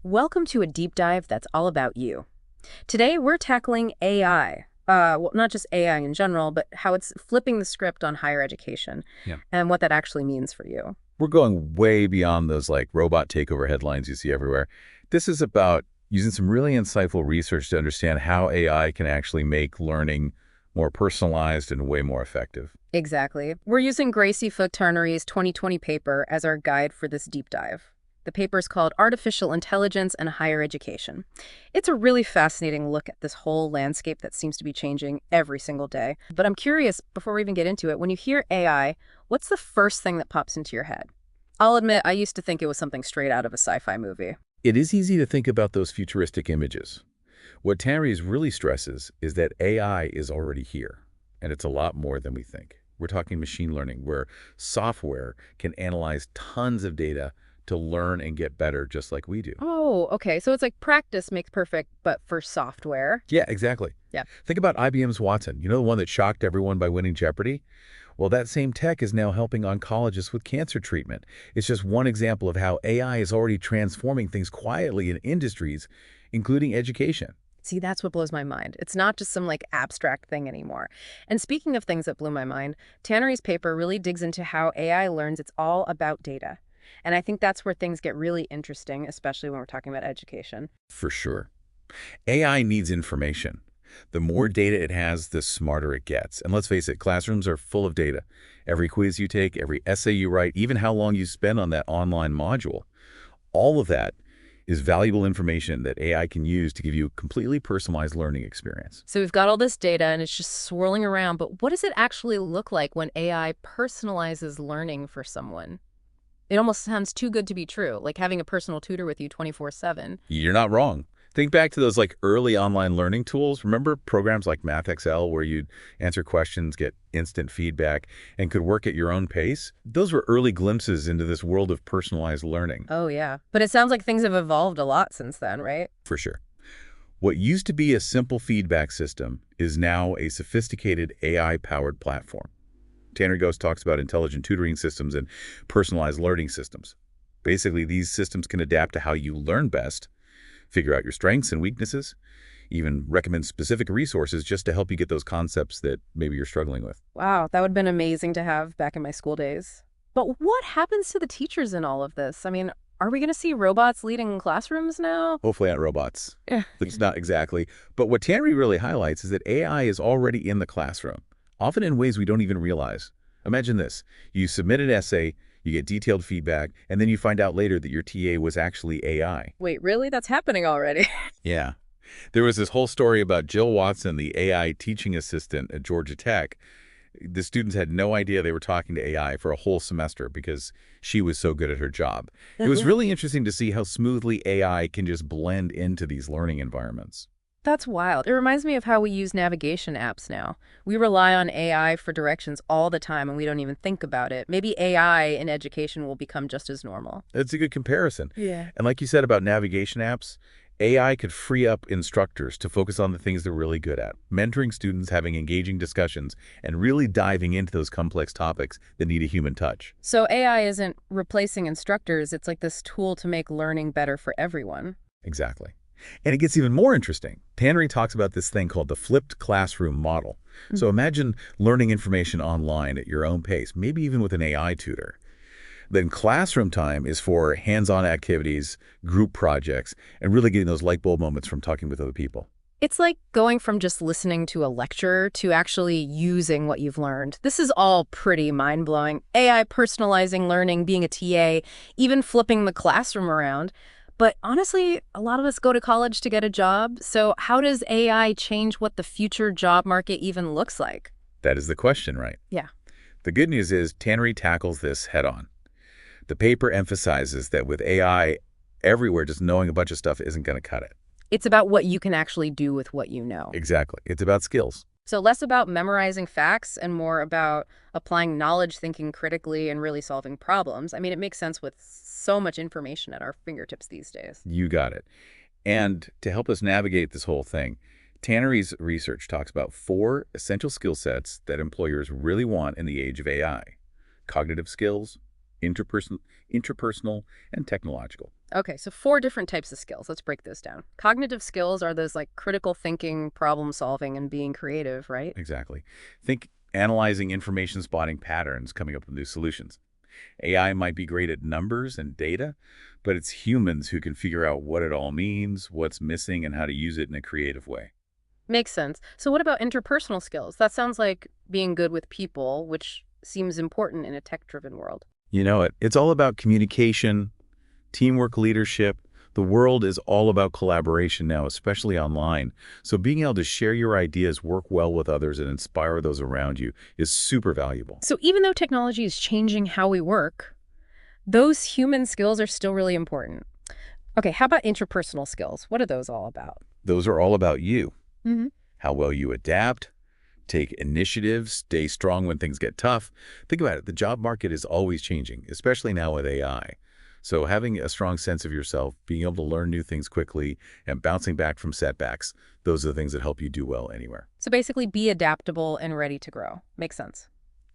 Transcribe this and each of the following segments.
Welcome to a deep dive that's all about you. Today, we're tackling AI. Well, not just AI in general, but how it's flipping the script on higher education Yeah. and what that actually means for you. We're going way beyond those like robot takeover headlines you see everywhere. This is about using some really insightful research to understand how AI can actually make learning more personalized and way more effective. Exactly. We're using Gracie Footarnery's 2020 paper as our guide for this deep dive. The paper is called Artificial Intelligence and Higher Education. It's a really fascinating look at this whole landscape that seems to be changing every single day. But I'm curious, before we even get into it, when you hear AI, what's the first thing that pops into your head? I'll admit, I used to think it was something straight out of a sci-fi movie. It is easy to think about those futuristic images. What Tanneries really stresses is that AI is already here, and it's a lot more than we think. We're talking machine learning, where software can analyze tons of data to learn and get better just like we do. Oh, okay. So it's like practice makes perfect, but for software. Yeah, exactly. Yeah. Think about IBM's Watson, the one that shocked everyone by winning Jeopardy? Well, that same tech is now helping oncologists with cancer treatment. It's just one example of how AI is already transforming things quietly in industries, including education. See, that's what blows my mind. It's not just some like abstract thing anymore. And speaking of things that blew my mind, Tannery's paper really digs into how AI learns it's all about data. And I think that's where things get really interesting, especially when we're talking about education. For sure. AI needs information. The more data it has, the smarter it gets. And let's face it, classrooms are full of data. Every quiz you take, every essay you write, even how long you spend on that online module, all of that is valuable information that AI can use to give you a completely personalized learning experience. So we've got all this data and it's just swirling around, but what does it actually look like when AI personalizes learning for someone? It almost sounds too good to be true, like having a personal tutor with you 24/7. You're not wrong. Think back to those like early online learning tools. Remember programs like MathXL where you'd answer questions, get instant feedback, and could work at your own pace? Those were early glimpses into this world of personalized learning, Oh, yeah. But it sounds like things have evolved a lot since then, right? for sure. What used to be a simple feedback system is now a sophisticated AI-powered platform. Tanner Ghost talks about intelligent tutoring systems and personalized learning systems. Basically, these systems can adapt to how you learn best, figure out your strengths and weaknesses, even recommend specific resources just to help you get those concepts that maybe you're struggling with. Wow, that would have been amazing to have back in my school days. But what happens to the teachers in all of this? I mean, are we going to see robots leading classrooms now? Hopefully not robots. Yeah. It's not exactly. But what Tanner really highlights is that AI is already in the classroom, often in ways we don't even realize. Imagine this. You submit an essay, you get detailed feedback, and then you find out later that your TA was actually AI. Wait, really? That's happening already. Yeah. There was this whole story about Jill Watson, the AI teaching assistant at Georgia Tech. The students had no idea they were talking to AI for a whole semester because she was so good at her job. It was really interesting to see how smoothly AI can just blend into these learning environments. That's wild. It reminds me of how we use navigation apps now. We rely on AI for directions all the time and we don't even think about it. Maybe AI in education will become just as normal. That's a good comparison. Yeah. And like you said about navigation apps, AI could free up instructors to focus on the things they're really good at, mentoring students, having engaging discussions, and really diving into those complex topics that need a human touch. So AI isn't replacing instructors, it's like this tool to make learning better for everyone. Exactly. And it gets even more interesting. Tannery talks about this thing called the flipped classroom model. So imagine learning information online at your own pace, maybe even with an AI tutor. Then classroom time is for hands-on activities, group projects, and really getting those light bulb moments from talking with other people. It's like going from just listening to a lecture to actually using what you've learned. This is all pretty mind-blowing. AI personalizing learning, being a TA, even flipping the classroom around. But honestly, a lot of us go to college to get a job. So how does AI change what the future job market even looks like? That is the question, right? Yeah. The good news is Tannery tackles this head-on. The paper emphasizes that with AI everywhere, just knowing a bunch of stuff isn't going to cut it. It's about what you can actually do with what you know. Exactly. It's about skills. So less about memorizing facts and more about applying knowledge, thinking critically, and really solving problems. I mean, it makes sense with so much information at our fingertips these days. You got it. And to help us navigate this whole thing, Tannery's research talks about 4 essential skill sets that employers really want in the age of AI: cognitive skills, interpersonal, and technological. Okay, so four different types of skills. Let's break those down. Cognitive skills are those like critical thinking, problem solving, and being creative, right? Exactly. Think analyzing information, spotting patterns, coming up with new solutions. AI might be great at numbers and data, but it's humans who can figure out what it all means, what's missing, and how to use it in a creative way. Makes sense. So what about interpersonal skills? That sounds like being good with people, which seems important in a tech-driven world. You know it. It's all about communication, teamwork, leadership. The world is all about collaboration now, especially online. So being able to share your ideas, work well with others, and inspire those around you is super valuable. So even though technology is changing how we work, those human skills are still really important. Okay, how about interpersonal skills? What are those all about? Those are all about you, Hmm. how well you adapt, take initiative, stay strong when things get tough. Think about it. The job market is always changing, especially now with AI. So having a strong sense of yourself, being able to learn new things quickly, and bouncing back from setbacks, those are the things that help you do well anywhere. So basically be adaptable and ready to grow. Makes sense.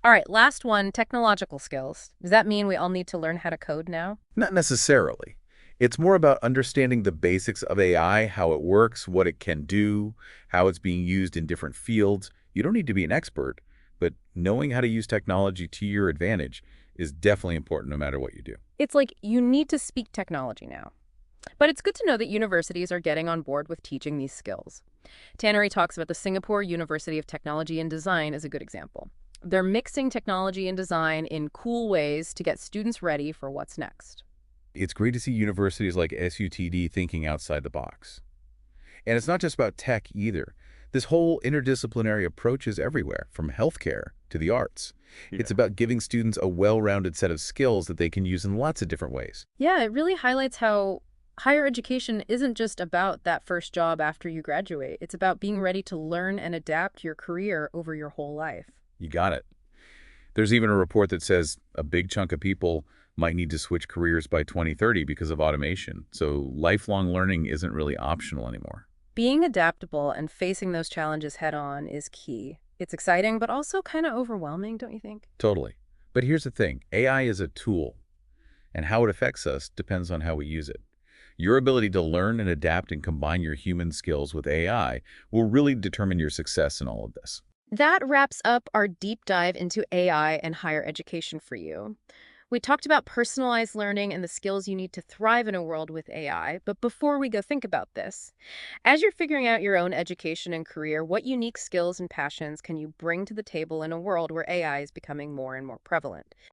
All right, last one, technological skills. Does that mean we all need to learn how to code now? Not necessarily. It's more about understanding the basics of AI, how it works, what it can do, how it's being used in different fields. You don't need to be an expert, but knowing how to use technology to your advantage is definitely important no matter what you do. It's like you need to speak technology now. But it's good to know that universities are getting on board with teaching these skills. Tannery talks about the Singapore University of Technology and Design as a good example. They're mixing technology and design in cool ways to get students ready for what's next. It's great to see universities like SUTD thinking outside the box. And it's not just about tech either. This whole interdisciplinary approach is everywhere, from healthcare to the arts. It's Yeah. about giving students a well-rounded set of skills that they can use in lots of different ways. Yeah, it really highlights how higher education isn't just about that first job after you graduate. It's about being ready to learn and adapt your career over your whole life. You got it. There's even a report that says a big chunk of people might need to switch careers by 2030 because of automation. So lifelong learning isn't really optional anymore. Being adaptable and facing those challenges head on is key. It's exciting, but also kind of overwhelming, don't you think? Totally. But here's the thing. AI is a tool, and how it affects us depends on how we use it. Your ability to learn and adapt and combine your human skills with AI will really determine your success in all of this. That wraps up our deep dive into AI and higher education for you. We talked about personalized learning and the skills you need to thrive in a world with AI, but before we go, think about this. As you're figuring out your own education and career, what unique skills and passions can you bring to the table in a world where AI is becoming more and more prevalent?